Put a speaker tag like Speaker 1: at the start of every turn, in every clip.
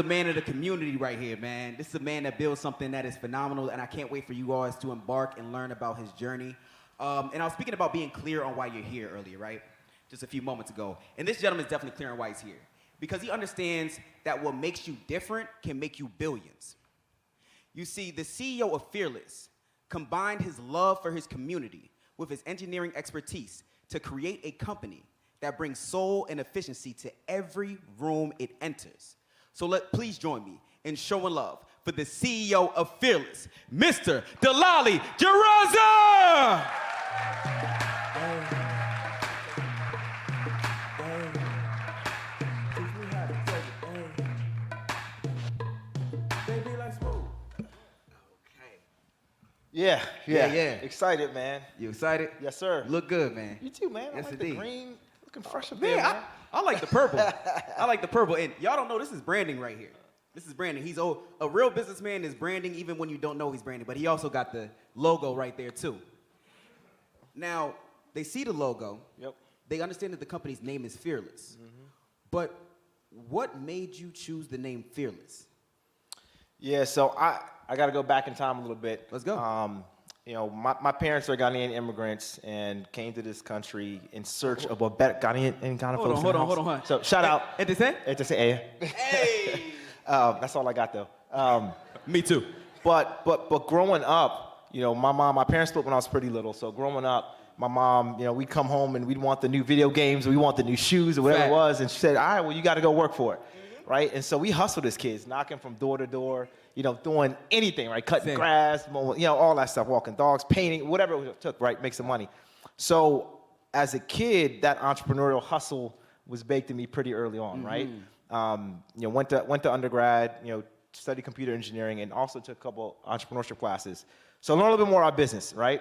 Speaker 1: man of the community right here, man. This is a man that builds something that is phenomenal, and I can't wait for you guys to embark and learn about his journey. And I was speaking about being clear on why you're here earlier, right? Just a few moments ago. And this gentleman is definitely clear on why he's here. Because he understands that what makes you different can make you billions. You see, the CEO of Fearless combined his love for his community with his engineering expertise to create a company that brings soul and efficiency to every room it enters. So please join me in showing love for the CEO of Fearless, Mr. Delali Dzirasa!
Speaker 2: Yeah. Excited, man.
Speaker 1: You excited?
Speaker 2: Yes, sir.
Speaker 1: You look good, man.
Speaker 2: You too, man.
Speaker 1: Yes,
Speaker 2: I like
Speaker 1: indeed.
Speaker 2: the green, looking fresh up there, man.
Speaker 1: I like the purple. I like the purple. And y'all don't know, this is branding right here. This is branding. He's a real businessman is branding even when you don't know he's branding. But he also got the logo right there, too. Now, they see the logo.
Speaker 2: Yep.
Speaker 1: They understand that the company's name is Fearless. Mm-hmm. But what made you choose the name Fearless?
Speaker 2: Yeah, so I got to go back in time a little bit.
Speaker 1: Let's go.
Speaker 2: You know, my parents are Ghanaian immigrants and came to this country in search of a better Ghanaian and Ghana folks.
Speaker 1: Hold on.
Speaker 2: So shout out.
Speaker 1: And say?
Speaker 2: Hey. That's all I got though.
Speaker 1: Me too.
Speaker 2: But growing up, you know, my parents split when I was pretty little. So growing up, my mom, you know, we'd come home and we'd want the new video games, we want the new shoes or whatever it was, and she said, all right, well, you got to go work for it. Right? And so we hustled as kids, knocking from door to door, you know, doing anything, right? Cutting grass, you know, all that stuff, walking dogs, painting, whatever it took, right? Make some money. So as a kid, that entrepreneurial hustle was baked in me pretty early on, right? You know, went to undergrad, you know, studied computer engineering and also took a couple entrepreneurship classes. So I learned a little bit more about business, right?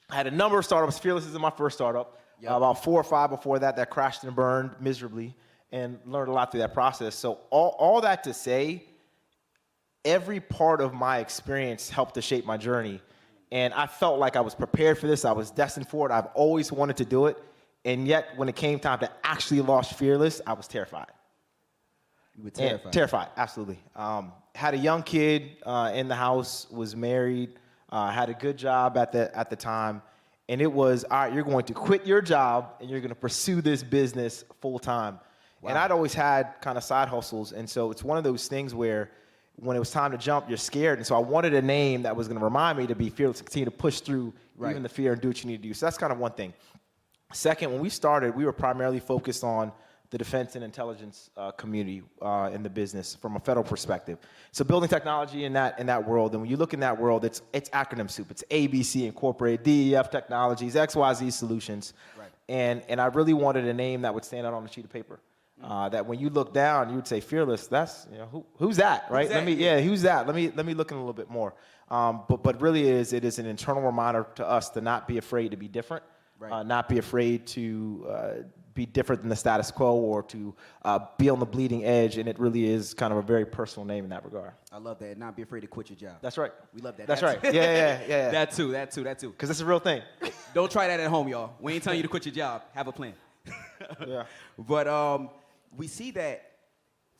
Speaker 2: I had a number of startups. Fearless is my first startup. Yep. About 4 or 5 before that crashed and burned miserably. And learned a lot through that process. So all that to say, every part of my experience helped to shape my journey. And I felt like I was prepared for this. I was destined for it. I've always wanted to do it. And yet, when it came time to actually launch Fearless, I was terrified.
Speaker 1: You were terrified?
Speaker 2: Terrified, absolutely. Had a young kid in the house, was married, had a good job at the time. And it was, all right, you're going to quit your job and you're going to pursue this business full time. Wow. And I'd always had kind of side hustles. And so it's one of those things where when it was time to jump, you're scared. And so I wanted a name that was going to remind me to be fearless, to continue to push through even the fear and do what you need to do. So that's kind of one thing. Second, when we started, we were primarily focused on the defense and intelligence community in the business from a federal perspective. So building technology in that world. And when you look in that world, it's acronym soup. It's ABC Incorporated, DEF Technologies, XYZ Solutions. Right. And I really wanted a name that would stand out on a sheet of paper. That when you look down, you would say Fearless. That's, you know, who's that, right? Who's that? Let me look in a little bit more. But really, it is an internal reminder to us to not be afraid to be different, not be afraid to be different than the status quo, or to be on the bleeding edge. And it really is kind of a very personal name in that regard.
Speaker 1: I love that. Not be afraid to quit your job.
Speaker 2: That's right.
Speaker 1: We love that.
Speaker 2: That's right. Yeah.
Speaker 1: That too.
Speaker 2: Because it's a real thing.
Speaker 1: Don't try that at home, y'all. We ain't telling you to quit your job. Have a plan.
Speaker 2: Yeah.
Speaker 1: But we see that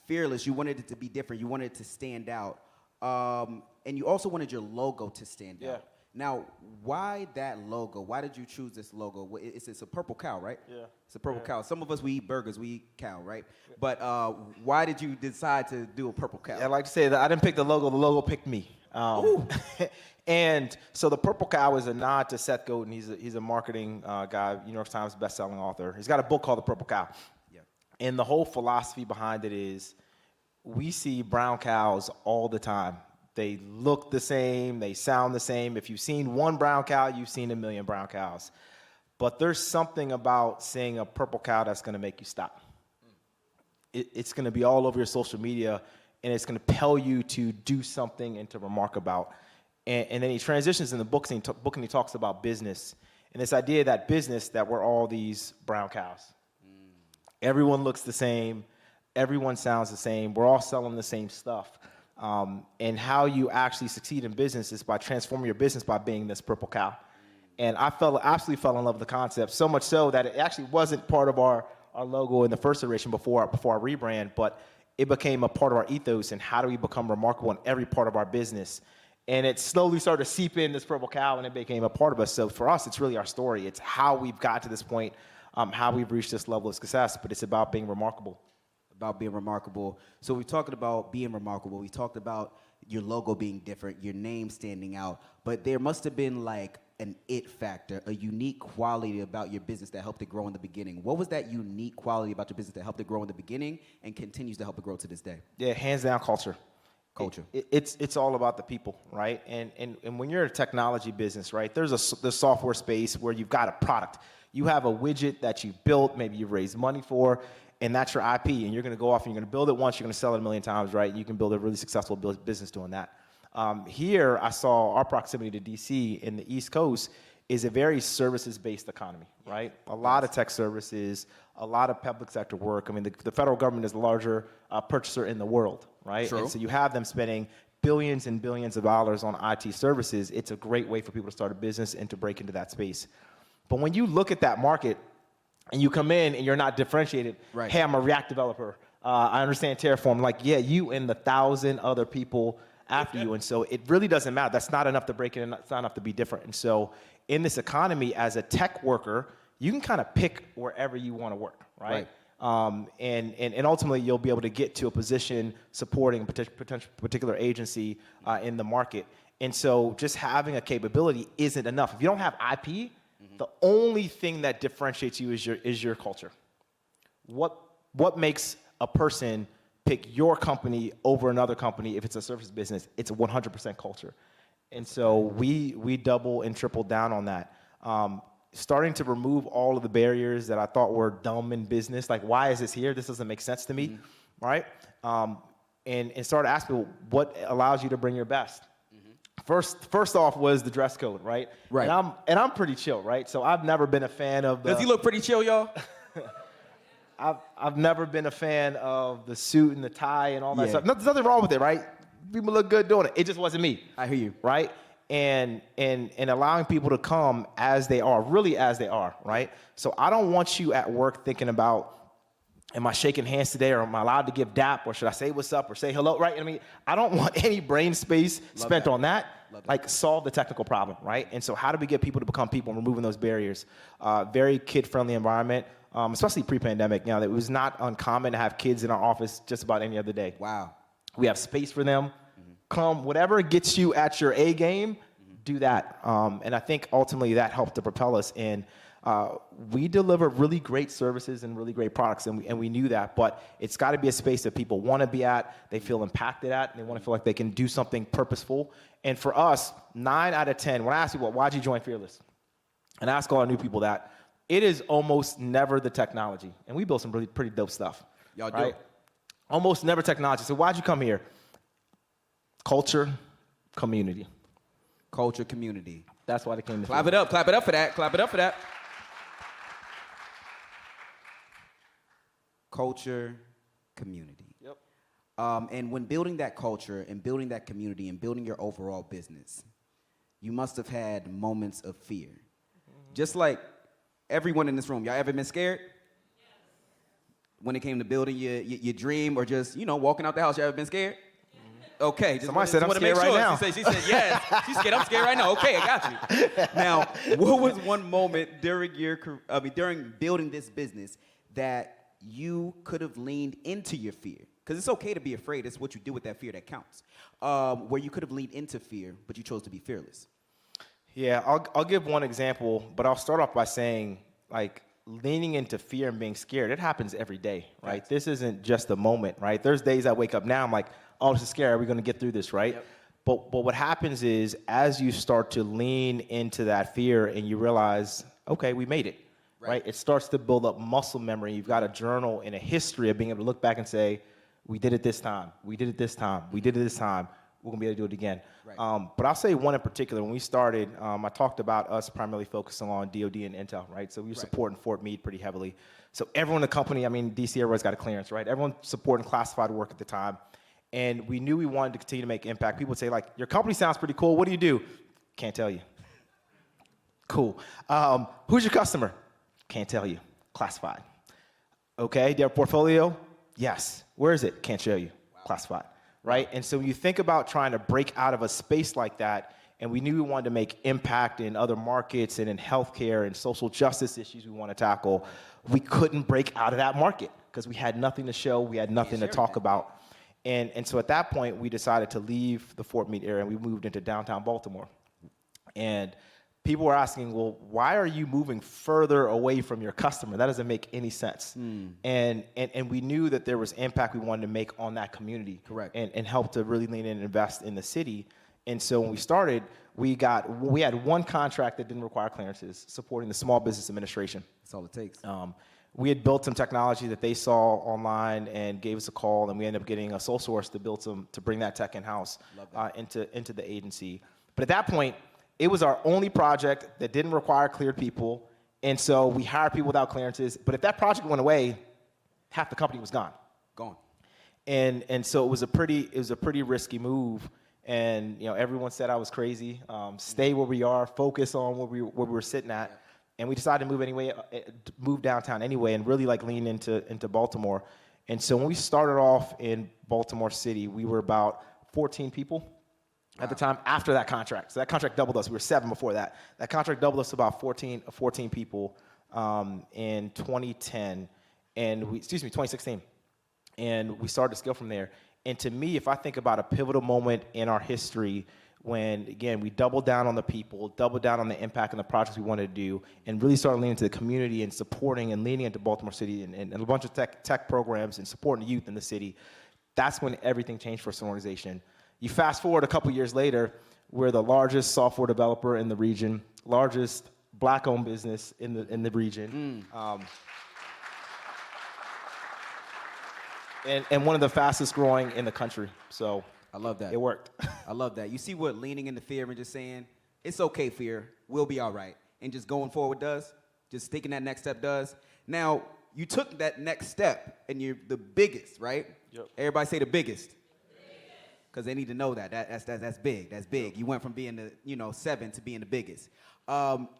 Speaker 1: Fearless, you wanted it to be different. You wanted it to stand out. And you also wanted your logo to stand out. Now, why that logo? Why did you choose this logo? It's a purple cow, right? Yeah. It's a purple cow. Some of us, we eat burgers, we eat cow, right? Yeah. But why did you decide to do a purple cow?
Speaker 2: Yeah, I like to say that I didn't pick the logo picked me. And so the purple cow is a nod to Seth Godin. He's a marketing guy, New York Times bestselling author. He's got a book called The Purple Cow. Yeah. And the whole philosophy behind it is we see brown cows all the time. They look the same, they sound the same. If you've seen one brown cow, you've seen a million brown cows. But there's something about seeing a purple cow that's gonna make you stop. It's gonna be all over your social media, and it's gonna compel you to do something and to remark about. And then he transitions in the book and he talks about business. And this idea that business, that we're all these brown cows. Everyone looks the same, everyone sounds the same, we're all selling the same stuff. And how you actually succeed in business is by transforming your business by being this purple cow. And I absolutely fell in love with the concept, so much so that it actually wasn't part of our logo in the first iteration before our rebrand, but it became a part of our ethos, and how do we become remarkable in every part of our business? And it slowly started to seep in this purple cow, and it became a part of us. So for us, it's really our story. It's how we've got to this point, how we've reached this level of success, but it's about being remarkable.
Speaker 1: About being remarkable. So we talked about being remarkable. We talked about your logo being different, your name standing out, but there must have been like an it factor, a unique quality about your business that helped it grow in the beginning. What was that unique quality about your business that helped it grow in the beginning and continues to help it grow to this day?
Speaker 2: Yeah, hands down, culture.
Speaker 1: Culture.
Speaker 2: It's all about the people, right? And when you're a technology business, right, there's the software space where you've got a product. You have a widget that you built, maybe you've raised money for, and that's your IP, and you're going to go off and you're going to build it once, you're going to sell it a million times, right? You can build a really successful business doing that. Here, I saw our proximity to DC in the East Coast is a very services-based economy, right? A lot of tech services, a lot of public sector work. I mean, the federal government is the larger purchaser in the world, right?
Speaker 1: True.
Speaker 2: And so you have them spending billions and billions of dollars on IT services. It's a great way for people to start a business and to break into that space. But when you look at that market and you come in and you're not differentiated,
Speaker 1: right.
Speaker 2: Hey, I'm a React developer. I understand Terraform. Like, yeah, you and the 1,000 other people after you. And so it really doesn't matter. That's not enough to break in. It's not enough to be different. And so in this economy, as a tech worker, you can kind of pick wherever you want to work, right? And ultimately, you'll be able to get to a position supporting a particular agency in the market. And so just having a capability isn't enough. If you don't have IP, the only thing that differentiates you is your culture. What makes a person pick your company over another company if it's a service business? It's 100% culture. And so we double and triple down on that. Starting to remove all of the barriers that I thought were dumb in business, like why is this here? This doesn't make sense to me, right? And start asking people, what allows you to bring your best? First off was the dress code, right?
Speaker 1: Right.
Speaker 2: And I'm pretty chill, right? So I've never been a fan of the...
Speaker 1: Does he look pretty chill, y'all?
Speaker 2: I've never been a fan of the suit and the tie and all that
Speaker 1: Yeah.
Speaker 2: stuff. There's nothing wrong with it, right? People look good doing it. It just wasn't me.
Speaker 1: I hear you.
Speaker 2: Right? And allowing people to come as they are, really as they are, right? So I don't want you at work thinking about, am I shaking hands today, or am I allowed to give dap, or should I say what's up or say hello, right? I mean, I don't want any brain space spent on that. Like, solve the technical problem, right? And so how do we get people to become people and removing those barriers? Very kid-friendly environment, especially pre-pandemic. Now, it was not uncommon to have kids in our office just about any other day.
Speaker 1: Wow.
Speaker 2: We have space for them. Come, whatever gets you at your A game, do that. And I think ultimately that helped to propel us. And we deliver really great services and really great products, and we knew that. But it's got to be a space that people want to be at, they feel impacted at, and they want to feel like they can do something purposeful. And for us, 9 out of 10, when I ask people, why'd you join Fearless? And I ask all our new people that, it is almost never the technology. And we built some really pretty dope stuff.
Speaker 1: Y'all do.
Speaker 2: Right? Almost never technology. So why'd you come here? Culture, community.
Speaker 1: Culture, community.
Speaker 2: That's why they came to
Speaker 1: Clap it up. Clap it up for that. Clap it up for that. Culture, community.
Speaker 2: Yep.
Speaker 1: And when building that culture and building that community and building your overall business, you must have had moments of fear. Just like everyone in this room. Y'all ever been scared? Yes. When it came to building your dream, or just, walking out the house, you ever been scared? Okay.
Speaker 2: Somebody said I'm scared right now.
Speaker 1: She said yes. She's scared. I'm scared right now. Okay, I got you. Now, what was one moment during during building this business that you could have leaned into your fear? Because it's okay to be afraid. It's what you do with that fear that counts. Where you could have leaned into fear, but you chose to be fearless.
Speaker 2: Yeah, I'll give one example, but I'll start off by saying, like, leaning into fear and being scared, it happens every day, right?
Speaker 1: Right.
Speaker 2: This isn't just a moment, right? There's days I wake up now, I'm like, oh, this is scary. Are we going to get through this, right?
Speaker 1: Yep.
Speaker 2: But what happens is, as you start to lean into that fear and you realize, okay, we made it, right? It starts to build up muscle memory. You've got a journal and a history of being able to look back and say, we did it this time. We did it this time. We did it this time. We're going to be able to do it again.
Speaker 1: Right.
Speaker 2: But I'll say one in particular. When we started, I talked about us primarily focusing on DOD and Intel, right? So we were supporting Fort Meade pretty heavily. So everyone in the company, DC, everyone's got a clearance, right? Everyone supporting classified work at the time. And we knew we wanted to continue to make impact. People would say, like, your company sounds pretty cool. What do you do? Can't tell you. Cool. Who's your customer? Can't tell you. Classified. Okay, do you have a portfolio? Yes. Where is it? Can't show you. Classified, right? And so when you think about trying to break out of a space like that, and we knew we wanted to make impact in other markets and in healthcare and social justice issues we want to tackle, we couldn't break out of that market because we had nothing to show, we had nothing to talk about. And so at that point, we decided to leave the Fort Meade area and we moved into downtown Baltimore. And people were asking, well, why are you moving further away from your customer? That doesn't make any sense. And we knew that there was impact we wanted to make on that community.
Speaker 1: Correct.
Speaker 2: And help to really lean in and invest in the city. And so when we started, we had one contract that didn't require clearances, supporting the Small Business Administration.
Speaker 1: That's all it takes.
Speaker 2: We had built some technology that they saw online and gave us a call, and we ended up getting a sole source to bring that tech in-house into the agency. But at that point, it was our only project that didn't require cleared people, and so we hired people without clearances. But if that project went away, half the company was gone.
Speaker 1: Gone.
Speaker 2: And so it was a pretty risky move. And everyone said I was crazy. Stay where we are, focus on where we were sitting at. Yeah. And we decided to move downtown anyway, and really lean into Baltimore. And so when we started off in Baltimore City, we were about 14 people at the time after that contract. So that contract doubled us. We were 7 before that. That contract doubled us to about 14 people in 2010, 2016. And we started to scale from there. And to me, if I think about a pivotal moment in our history when, again, we doubled down on the people, doubled down on the impact and the projects we wanted to do, and really started leaning into the community and supporting and leaning into Baltimore City and a bunch of tech programs and supporting the youth in the city, that's when everything changed for us as an organization. You fast forward a couple years later, we're the largest software developer in the region, largest Black-owned business in the region. And one of the fastest growing in the country. So
Speaker 1: I love that.
Speaker 2: It worked.
Speaker 1: I love that. You see what leaning into fear and just saying, it's okay, fear, we'll be all right. And just going forward does, just taking that next step does. Now, you took that next step and you're the biggest, right?
Speaker 2: Yep.
Speaker 1: Everybody say the biggest. Because they need to know that. That's big. That's big. Yep. You went from being the 7 to being the biggest.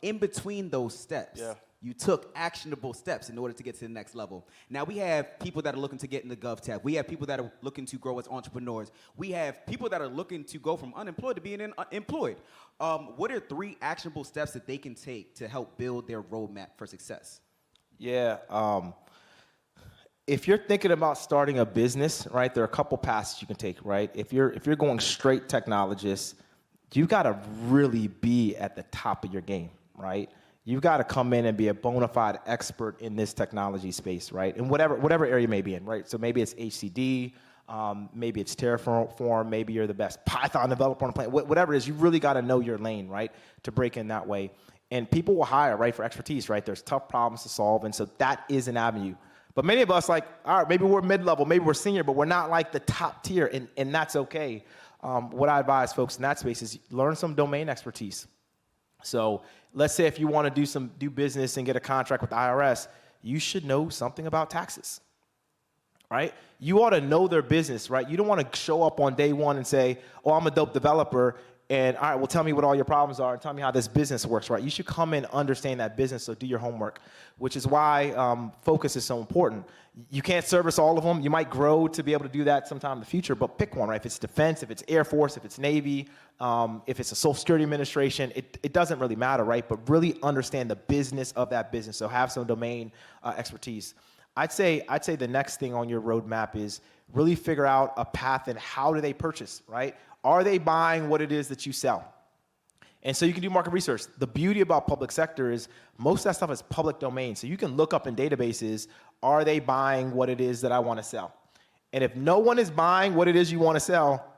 Speaker 1: In between those steps, you took actionable steps in order to get to the next level. Now, we have people that are looking to get into GovTech. We have people that are looking to grow as entrepreneurs. We have people that are looking to go from unemployed to being employed. What are 3 actionable steps that they can take to help build their roadmap for success?
Speaker 2: Yeah. If you're thinking about starting a business, right, there are a couple paths you can take, right? If you're going straight technologist, you got to really be at the top of your game, right? You've got to come in and be a bona fide expert in this technology space, right? In whatever area you may be in, right? So maybe it's HCD, maybe it's Terraform, maybe you're the best Python developer on the planet. Whatever it is, you really got to know your lane, right, to break in that way. And people will hire, right, for expertise, right? There's tough problems to solve, and so that is an avenue. But many of us, all right, maybe we're mid-level, maybe we're senior, but we're not the top tier, and that's okay. What I advise folks in that space is learn some domain expertise. So let's say if you want to do business and get a contract with the IRS, you should know something about taxes, right? You ought to know their business, right? You don't want to show up on day one and say, oh, I'm a dope developer, and all right, well, tell me what all your problems are and tell me how this business works, right? You should come in understand that business, so do your homework, which is why focus is so important. You can't service all of them. You might grow to be able to do that sometime in the future, but pick one, right? If it's defense, if it's Air Force, if it's Navy, if it's a Social Security Administration, it doesn't really matter, right? But really understand the business of that business, so have some domain expertise. I'd say the next thing on your roadmap is really figure out a path and how do they purchase, right? Are they buying what it is that you sell? And so you can do market research. The beauty about public sector is most of that stuff is public domain. So you can look up in databases, are they buying what it is that I want to sell? And if no one is buying what it is you want to sell,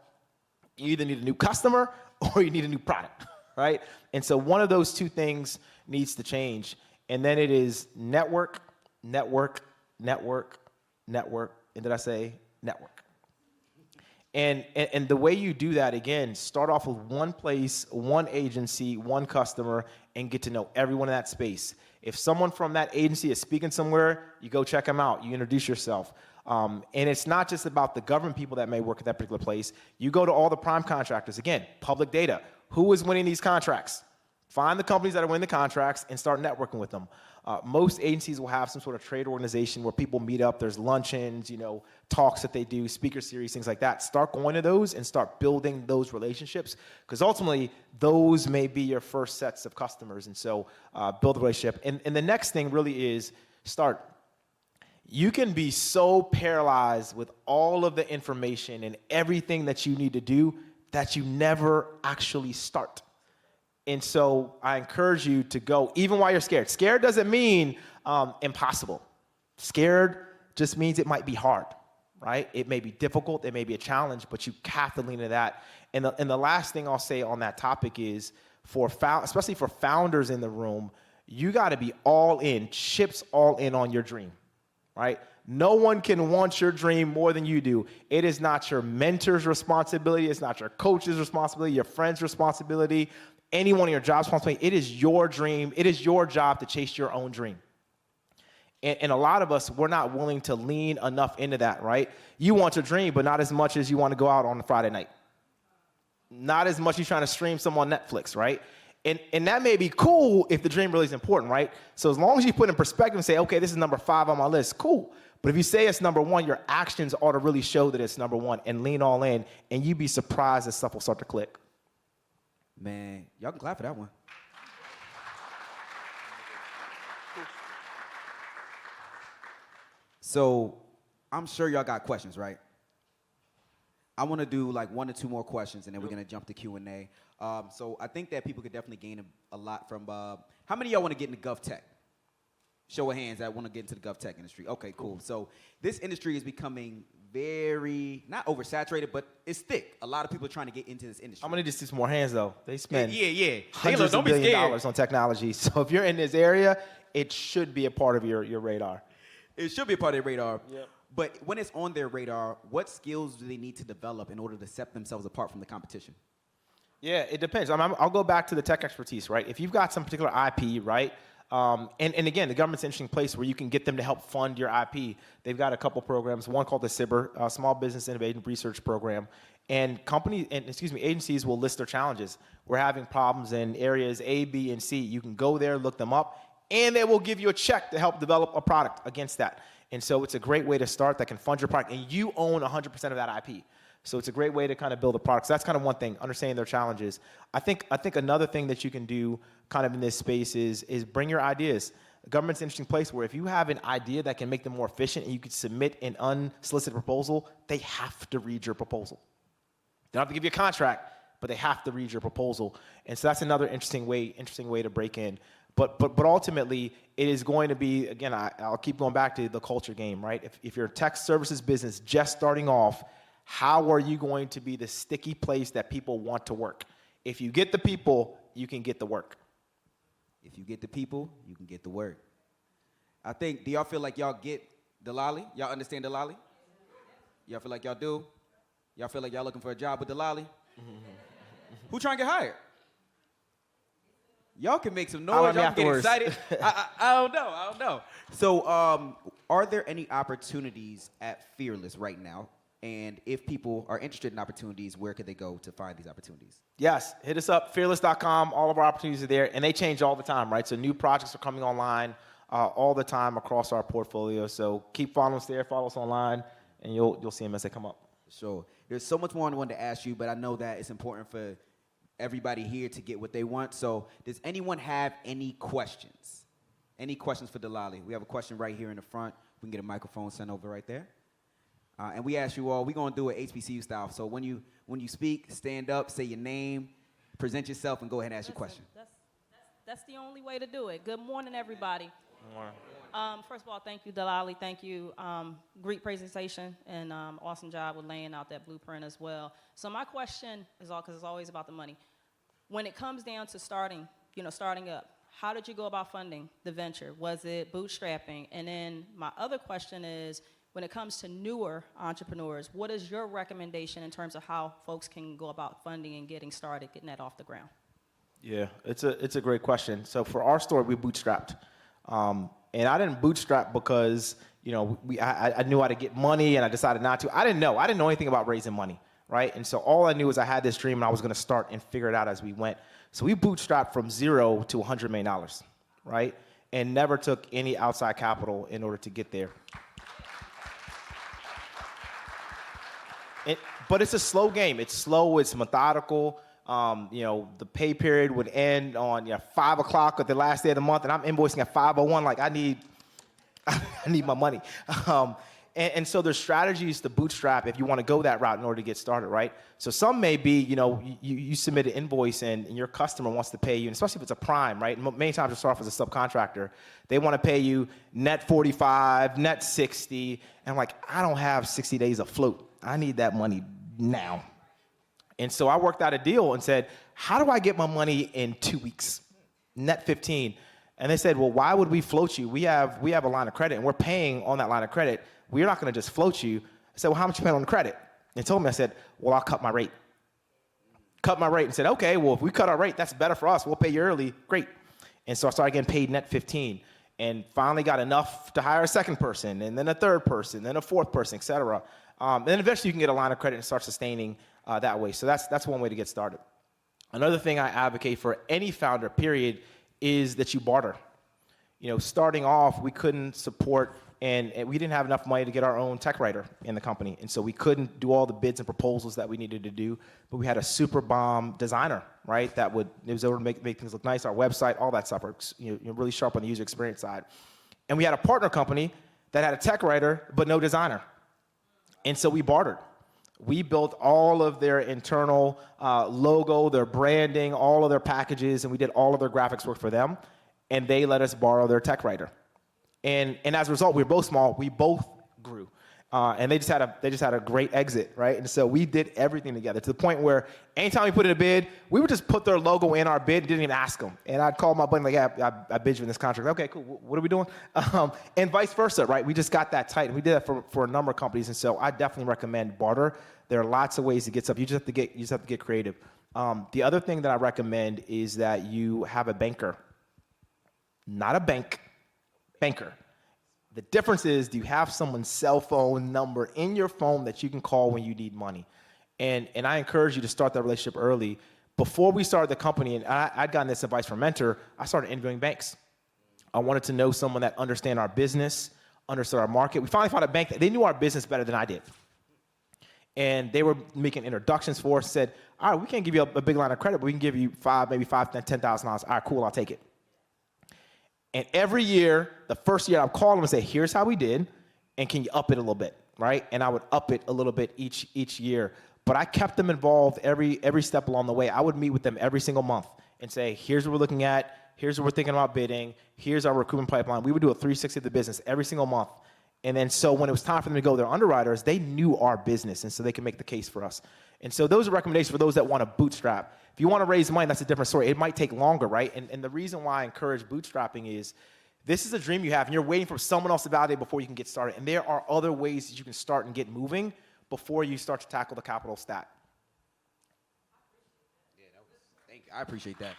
Speaker 2: you either need a new customer or you need a new product, right? And so one of those 2 things needs to change. And then it is network, network, network, network. And did I say network? And the way you do that, again, start off with one place, one agency, one customer, and get to know everyone in that space. If someone from that agency is speaking somewhere, you go check them out. You introduce yourself. And it's not just about the government people that may work at that particular place. You go to all the prime contractors. Again, public data. Who is winning these contracts? Find the companies that are winning the contracts and start networking with them. Most agencies will have some sort of trade organization where people meet up. There's luncheons, talks that they do, speaker series, things like that. Start going to those and start building those relationships, because ultimately those may be your first sets of customers. And so build a relationship. And the next thing really is start. You can be so paralyzed with all of the information and everything that you need to do that you never actually start. And so I encourage you to go, even while you're scared. Scared doesn't mean impossible. Scared just means it might be hard, right? It may be difficult, it may be a challenge, but you have to lean into that. And the last thing I'll say on that topic is, especially for founders in the room, you gotta be all in, chips all in on your dream, right? No one can want your dream more than you do. It is not your mentor's responsibility, it's not your coach's responsibility, your friend's responsibility, anyone in your job's responsibility. It is your dream. It is your job to chase your own dream. And a lot of us, we're not willing to lean enough into that, right? You want your dream, but not as much as you want to go out on a Friday night. Not as much as you're trying to stream some on Netflix, right? And that may be cool if the dream really is important, right? So as long as you put in perspective and say, okay, this is number 5 on my list, cool. But if you say it's number 1, your actions ought to really show that it's number 1, and lean all in, and you'd be surprised that stuff will start to click.
Speaker 1: Man, y'all can clap for that one. So I'm sure y'all got questions, right? I want to do like 1 or 2 more questions, and then we're going to jump to Q&A. So I think that people could definitely gain a lot from, how many of y'all want to get into GovTech? Show of hands that want to get into the GovTech industry. Okay, cool. So this industry is becoming very, not oversaturated, but it's thick. A lot of people are trying to get into this industry.
Speaker 2: I'm going to just do some more hands, though. They spend
Speaker 1: hundreds
Speaker 2: of billions of dollars on technology. So if you're in this area, it should be a part of your radar.
Speaker 1: It should be a part of their radar.
Speaker 2: Yep.
Speaker 1: But when it's on their radar, what skills do they need to develop in order to set themselves apart from the competition?
Speaker 2: Yeah, it depends. I'll go back to the tech expertise, right? If you've got some particular IP, right? And again, the government's an interesting place where you can get them to help fund your IP. They've got a couple programs, one called the SIBR, Small Business Innovation Research Program. And agencies will list their challenges. We're having problems in areas A, B, and C. You can go there, look them up, and they will give you a check to help develop a product against that. And so it's a great way to start that can fund your product, and you own 100% of that IP. So it's a great way to kind of build a product. So that's kind of one thing, understanding their challenges. I think another thing that you can do kind of in this space is bring your ideas. The government's an interesting place where if you have an idea that can make them more efficient and you could submit an unsolicited proposal, they have to read your proposal. They don't have to give you a contract, but they have to read your proposal. And so that's another interesting way to break in. But ultimately, it is going to be, again, I'll keep going back to the culture game, right? If you're a tech services business just starting off, how are you going to be the sticky place that people want to work? If you get the people, you can get the work.
Speaker 1: If you get the people, you can get the work. I think, do y'all feel like y'all get Delali? Y'all understand Delali? Y'all feel like y'all do? Y'all feel like y'all looking for a job with Delali? Who trying to get hired? Y'all can make some noise. Y'all can get excited. I don't know. So are there any opportunities at Fearless right now? And if people are interested in opportunities, where could they go to find these opportunities?
Speaker 2: Yes, hit us up, fearless.com. All of our opportunities are there, and they change all the time, right? So new projects are coming online all the time across our portfolio. So keep following us there, follow us online, and you'll see them as they come up.
Speaker 1: Sure. There's so much more I wanted to ask you, but I know that it's important for everybody here to get what they want. So does anyone have any questions? Any questions for Delali? We have a question right here in the front. We can get a microphone sent over right there. And we ask you all, we're going to do it HBCU style. So when you speak, stand up, say your name, present yourself, and go ahead and ask your question.
Speaker 3: That's the only way to do it. Good morning, everybody.
Speaker 2: Good morning.
Speaker 3: First of all, thank you, Delali. Thank you. Great presentation and awesome job with laying out that blueprint as well. So my question is all, because it's always about the money. When it comes down to starting up, how did you go about funding the venture? Was it bootstrapping? And then my other question is, when it comes to newer entrepreneurs, what is your recommendation in terms of how folks can go about funding and getting started, getting that off the ground?
Speaker 2: Yeah, it's a great question. So for our story, we bootstrapped. And I didn't bootstrap because, I knew how to get money and I decided not to. I didn't know anything about raising money, right? And so all I knew was I had this dream and I was gonna start and figure it out as we went. So we bootstrapped from 0 to $100 million, right? And never took any outside capital in order to get there. But it's a slow game. It's slow, it's methodical. The pay period would end on 5 o'clock at the last day of the month, and I'm invoicing at 5:01. Like I need my money. And so there's strategies to bootstrap if you want to go that route in order to get started, right? So some may be, you submit an invoice and your customer wants to pay you, and especially if it's a prime, right? Many times you start off as a subcontractor. They want to pay you net 45, net 60, and I'm like, I don't have 60 days of float. I need that money now. And so I worked out a deal and said, how do I get my money in 2 weeks? Net 15. And they said, well, why would we float you? We have a line of credit and we're paying on that line of credit. We're not going to just float you. I said, well, how much you paying on the credit? They told me, I said, well, I'll cut my rate. Cut my rate and said, okay, well, if we cut our rate, that's better for us. We'll pay you early. Great. And so I started getting paid net 15 and finally got enough to hire a second person and then a third person, then a fourth person, et cetera. And then eventually you can get a line of credit and start sustaining that way. So that's one way to get started. Another thing I advocate for any founder, period, is that you barter. Starting off, we couldn't support and we didn't have enough money to get our own tech writer in the company. And so we couldn't do all the bids and proposals that we needed to do, but we had a super bomb designer, right? It was able to make things look nice, our website, all that stuff, really sharp on the user experience side. And we had a partner company that had a tech writer, but no designer. And so we bartered. We built all of their internal logo, their branding, all of their packages, and we did all of their graphics work for them. And they let us borrow their tech writer. And as a result, we were both small. We both grew. And they just had a great exit, right? And so we did everything together to the point where anytime we put in a bid, we would just put their logo in our bid and didn't even ask them. And I'd call my buddy like, yeah, I bid you in this contract. Okay, cool. What are we doing? And vice versa, right? We just got that tight. And we did that for a number of companies. And so I definitely recommend barter. There are lots of ways to get stuff. You just have to get creative. The other thing that I recommend is that you have a banker. Not a banker. The difference is, do you have someone's cell phone number in your phone that you can call when you need money? And I encourage you to start that relationship early. Before we started the company, and I'd gotten this advice from a mentor, I started interviewing banks. I wanted to know someone that understand our business, understood our market. We finally found a bank that they knew our business better than I did. And they were making introductions for us, said, all right, we can't give you a big line of credit, but we can give you maybe $10,000. All right, cool, I'll take it. And every year, the first year, I'd call them and say, here's how we did, and can you up it a little bit, right? And I would up it a little bit each year. But I kept them involved every step along the way. I would meet with them every single month and say, here's what we're looking at, here's what we're thinking about bidding, here's our recruitment pipeline. We would do a 360 of the business every single month. And then so when it was time for them to go to their underwriters, they knew our business, and so they could make the case for us. And so those are recommendations for those that want to bootstrap. If you want to raise money, that's a different story. It might take longer, right? And the reason why I encourage bootstrapping is this is a dream you have, and you're waiting for someone else to validate before you can get started. And there are other ways that you can start and get moving before you start to tackle the capital stack.
Speaker 1: Yeah, thank you. I appreciate that.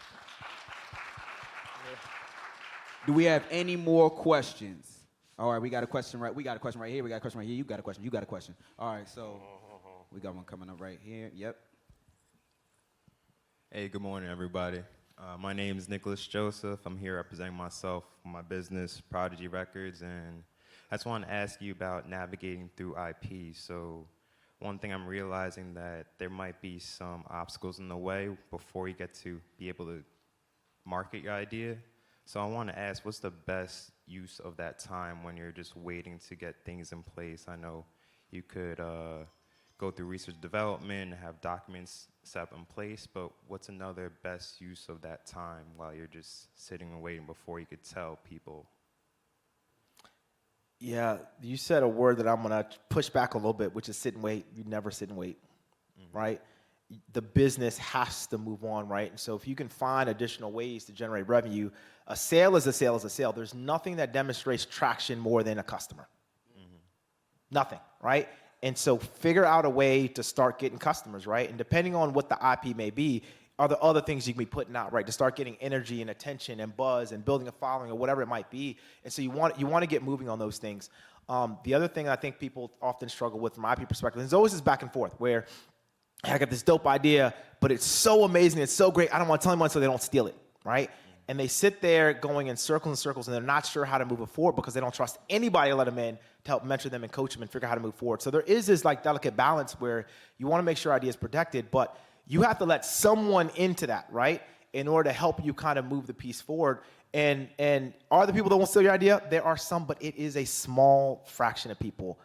Speaker 1: Do we have any more questions? All right, we got a question right. We got a question right here. We got a question right here. You got a question. You got a question. All right, so we got one coming up right here. Yep.
Speaker 4: Hey, good morning, everybody. My name is Nicholas Joseph. I'm here representing myself for my business, Prodigy Records, and I just want to ask you about navigating through IP. So one thing I'm realizing that there might be some obstacles in the way before you get to be able to market your idea. So I want to ask, what's the best use of that time when you're just waiting to get things in place? I know you could go through research development, have documents set up in place, but what's another best use of that time while you're just sitting and waiting before you could tell people?
Speaker 2: Yeah, you said a word that I'm going to push back a little bit, which is sit and wait. You never sit and wait, right? The business has to move on, right? And so if you can find additional ways to generate revenue, a sale is a sale is a sale. There's nothing that demonstrates traction more than a customer. Nothing, right? And so figure out a way to start getting customers, right? And depending on what the IP may be, are there other things you can be putting out, right? To start getting energy and attention and buzz and building a following or whatever it might be. And so you want to get moving on those things. The other thing I think people often struggle with from an IP perspective is always this back and forth where I got this dope idea, but it's so amazing, it's so great, I don't want to tell anyone so they don't steal it, right? And they sit there going in circles and circles, and they're not sure how to move it forward because they don't trust anybody to let them in to help mentor them and coach them and figure out how to move forward. So there is this like delicate balance where you want to make sure ideas protected, but you have to let someone into that, right? In order to help you kind of move the piece forward. And are there people that won't steal your idea? There are some, but it is a small fraction of people.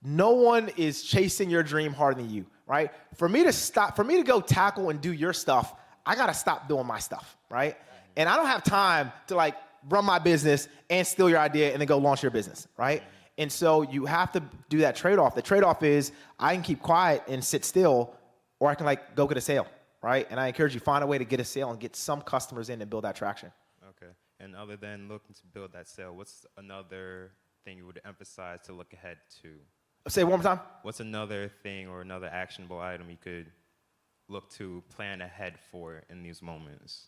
Speaker 2: No one is chasing your dream harder than you, right? For me to go tackle and do your stuff, I got to stop doing my stuff, right? And I don't have time to like run my business and steal your idea and then go launch your business, right? And so you have to do that trade-off. The trade-off is I can keep quiet and sit still, or I can like go get a sale, right? And I encourage you, find a way to get a sale and get some customers in and build that traction.
Speaker 4: Okay. And other than looking to build that sale, what's another thing you would emphasize to look ahead to?
Speaker 2: Say it one more time.
Speaker 4: What's another thing or another actionable item you could look to plan ahead for in these moments?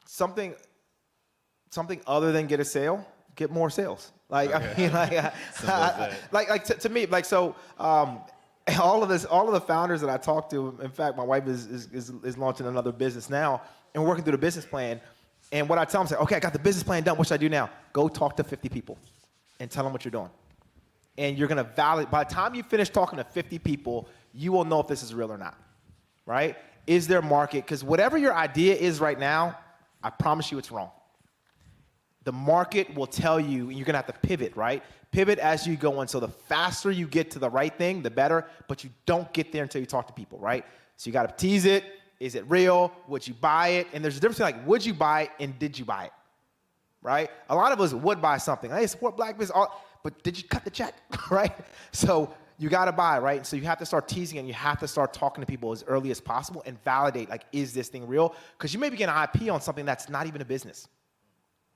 Speaker 2: Something other than get a sale, get more sales. Like, okay. I mean, to me, like, so, all of the founders that I talk to, in fact, my wife is launching another business now, and we're working through the business plan. And what I tell them is, okay, I got the business plan done. What should I do now? Go talk to 50 people and tell them what you're doing. And you're going to validate. By the time you finish talking to 50 people, you will know if this is real or not, right? Is there market? Because whatever your idea is right now, I promise you it's wrong. The market will tell you, and you're going to have to pivot, right? Pivot as you go in. So the faster you get to the right thing, the better, but you don't get there until you talk to people, right? So you got to tease it. Is it real? Would you buy it? And there's a difference between like, would you buy it and did you buy it, right? A lot of us would buy something. Hey, support black business, but did you cut the check, right? So you got to buy, right? So you have to start teasing and you have to start talking to people as early as possible and validate, like, is this thing real? Because you may be getting IP on something that's not even a business,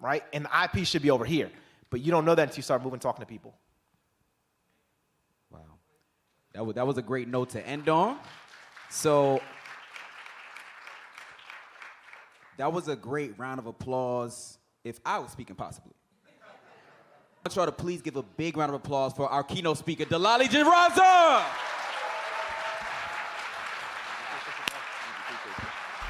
Speaker 2: right? And the IP should be over here, but you don't know that until you start moving, talking to people.
Speaker 1: Wow. That was a great note to end on. So that was a great round of applause, if I was speaking possibly. I want y'all to please give a big round of applause for our keynote speaker, Delali Dzirasa!